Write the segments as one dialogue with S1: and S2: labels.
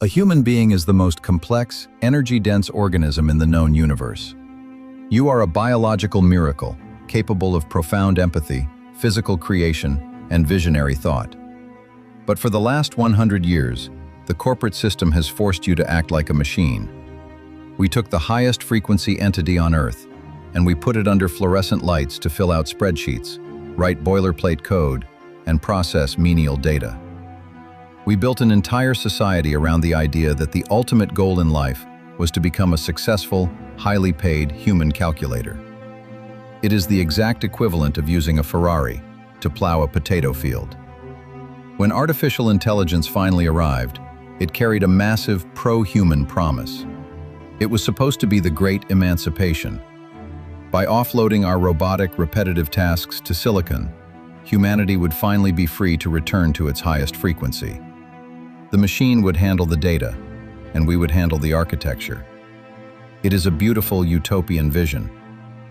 S1: A human being is the most complex, energy-dense organism in the known universe. You are a biological miracle, capable of profound empathy, physical creation, and visionary thought. But for the last 100 years, the corporate system has forced you to act like a machine. We took the highest frequency entity on Earth, and we put it under fluorescent lights to fill out spreadsheets, write boilerplate code, and process menial data. We built an entire society around the idea that the ultimate goal in life was to become a successful, highly paid human calculator. It is the exact equivalent of using a Ferrari to plow a potato field. When artificial intelligence finally arrived, it carried a massive pro-human promise. It was supposed to be the great emancipation. By offloading our robotic, repetitive tasks to silicon, humanity would finally be free to return to its highest frequency. The machine would handle the data, and we would handle the architecture. It is a beautiful utopian vision,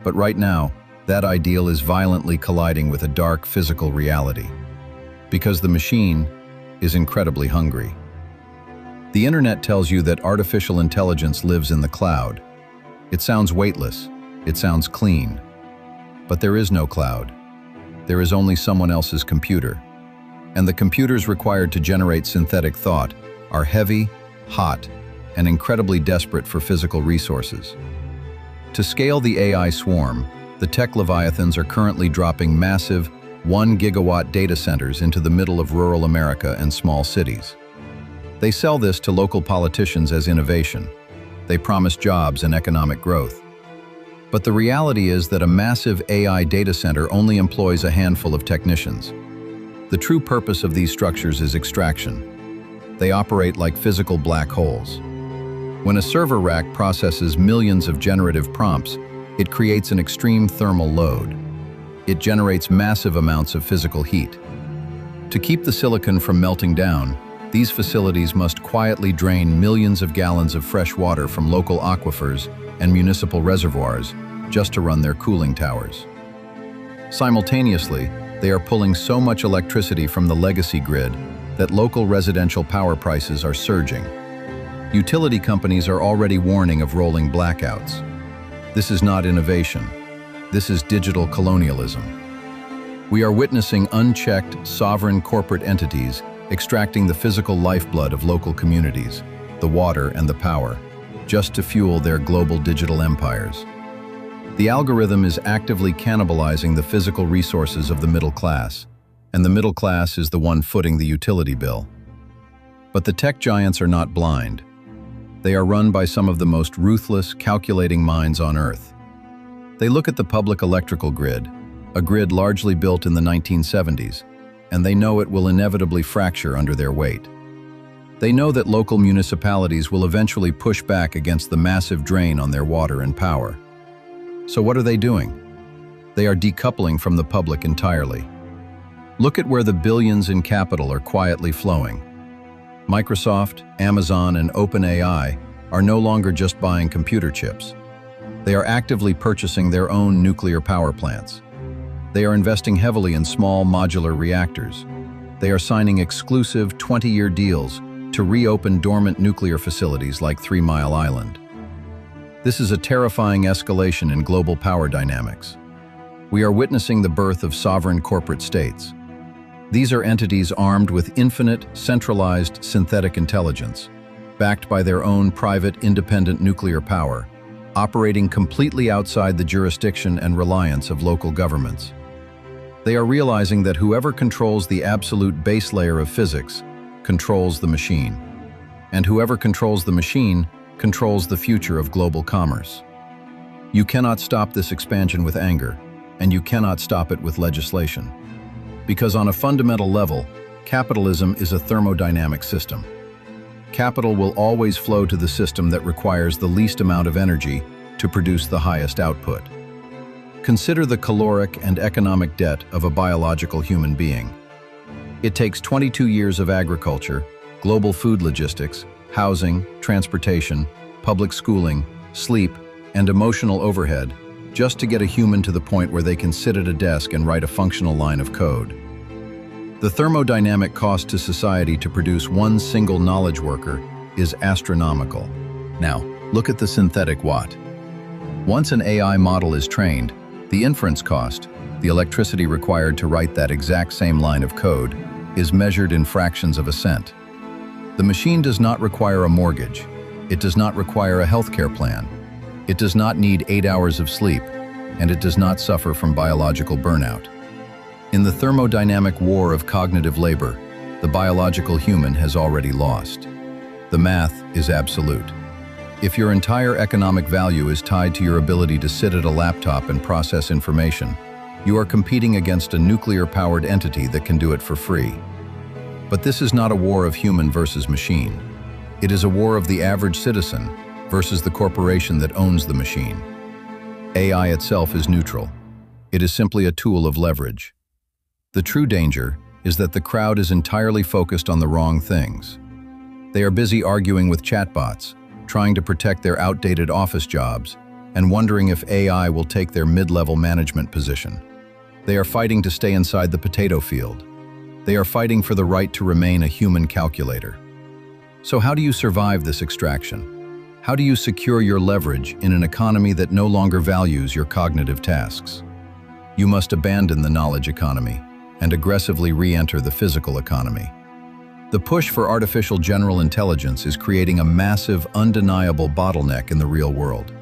S1: but right now, that ideal is violently colliding with a dark physical reality, because the machine is incredibly hungry. The internet tells you that artificial intelligence lives in the cloud. It sounds weightless, it sounds clean, but there is no cloud. There is only someone else's computer. And the computers required to generate synthetic thought are heavy, hot, and incredibly desperate for physical resources. To scale the AI swarm, the tech leviathans are currently dropping massive 1-gigawatt data centers into the middle of rural America and small cities. They sell this to local politicians as innovation. They promise jobs and economic growth. But the reality is that a massive AI data center only employs a handful of technicians. The true purpose of these structures is extraction. They operate like physical black holes. When a server rack processes millions of generative prompts, it creates an extreme thermal load. It generates massive amounts of physical heat. To keep the silicon from melting down, these facilities must quietly drain millions of gallons of fresh water from local aquifers and municipal reservoirs just to run their cooling towers. Simultaneously, they are pulling so much electricity from the legacy grid that local residential power prices are surging. Utility companies are already warning of rolling blackouts. This is not innovation. This is digital colonialism. We are witnessing unchecked, sovereign corporate entities extracting the physical lifeblood of local communities, the water and the power, just to fuel their global digital empires. The algorithm is actively cannibalizing the physical resources of the middle class, and the middle class is the one footing the utility bill. But the tech giants are not blind. They are run by some of the most ruthless, calculating minds on Earth. They look at the public electrical grid, a grid largely built in the 1970s, and they know it will inevitably fracture under their weight. They know that local municipalities will eventually push back against the massive drain on their water and power. So what are they doing? They are decoupling from the public entirely. Look at where the billions in capital are quietly flowing. Microsoft, Amazon, and OpenAI are no longer just buying computer chips. They are actively purchasing their own nuclear power plants. They are investing heavily in small modular reactors. They are signing exclusive 20-year deals to reopen dormant nuclear facilities like 3 Mile Island. This is a terrifying escalation in global power dynamics. We are witnessing the birth of sovereign corporate states. These are entities armed with infinite, centralized synthetic intelligence, backed by their own private, independent nuclear power, operating completely outside the jurisdiction and reliance of local governments. They are realizing that whoever controls the absolute base layer of physics controls the machine, and whoever controls the machine controls the future of global commerce. You cannot stop this expansion with anger, and you cannot stop it with legislation. Because on a fundamental level, capitalism is a thermodynamic system. Capital will always flow to the system that requires the least amount of energy to produce the highest output. Consider the caloric and economic debt of a biological human being. It takes 22 years of agriculture, global food logistics, housing, transportation, public schooling, sleep, and emotional overhead just to get a human to the point where they can sit at a desk and write a functional line of code. The thermodynamic cost to society to produce one single knowledge worker is astronomical. Now, look at the synthetic watt. Once an AI model is trained, the inference cost, the electricity required to write that exact same line of code, is measured in fractions of a cent. The machine does not require a mortgage. It does not require a healthcare plan. It does not need 8 hours of sleep, and it does not suffer from biological burnout. In the thermodynamic war of cognitive labor, the biological human has already lost. The math is absolute. If your entire economic value is tied to your ability to sit at a laptop and process information, you are competing against a nuclear-powered entity that can do it for free. But this is not a war of human versus machine. It is a war of the average citizen versus the corporation that owns the machine. AI itself is neutral. It is simply a tool of leverage. The true danger is that the crowd is entirely focused on the wrong things. They are busy arguing with chatbots, trying to protect their outdated office jobs, and wondering if AI will take their mid-level management position. They are fighting to stay inside the potato field. They are fighting for the right to remain a human calculator. So how do you survive this extraction? How do you secure your leverage in an economy that no longer values your cognitive tasks? You must abandon the knowledge economy and aggressively re-enter the physical economy. The push for artificial general intelligence is creating a massive, undeniable bottleneck in the real world.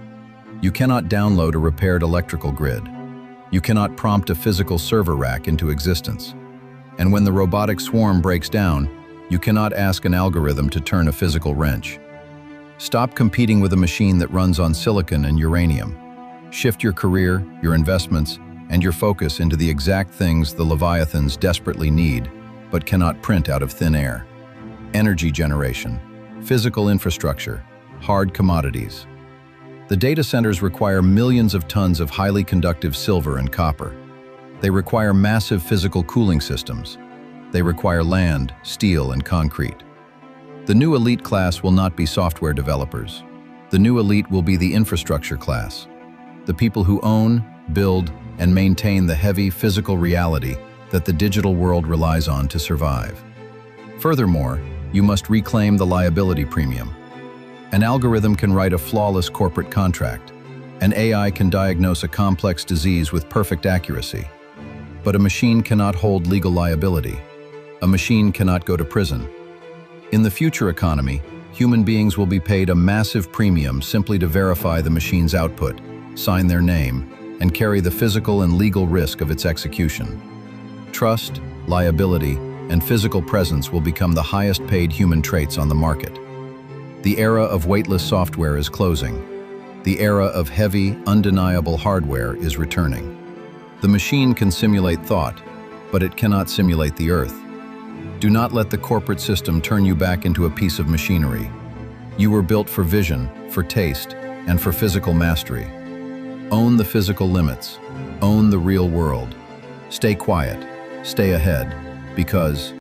S1: You cannot download a repaired electrical grid. You cannot prompt a physical server rack into existence. And when the robotic swarm breaks down, you cannot ask an algorithm to turn a physical wrench. Stop competing with a machine that runs on silicon and uranium. Shift your career, your investments, and your focus into the exact things the leviathans desperately need, but cannot print out of thin air. Energy generation, physical infrastructure, hard commodities. The data centers require millions of tons of highly conductive silver and copper. They require massive physical cooling systems. They require land, steel, and concrete. The new elite class will not be software developers. The new elite will be the infrastructure class. The people who own, build, and maintain the heavy physical reality that the digital world relies on to survive. Furthermore, you must reclaim the liability premium. An algorithm can write a flawless corporate contract. An AI can diagnose a complex disease with perfect accuracy. But a machine cannot hold legal liability. A machine cannot go to prison. In the future economy, human beings will be paid a massive premium simply to verify the machine's output, sign their name, and carry the physical and legal risk of its execution. Trust, liability, and physical presence will become the highest-paid human traits on the market. The era of weightless software is closing. The era of heavy, undeniable hardware is returning. The machine can simulate thought, but it cannot simulate the earth. Do not let the corporate system turn you back into a piece of machinery. You were built for vision, for taste, and for physical mastery. Own the physical limits. Own the real world. Stay quiet. Stay ahead, because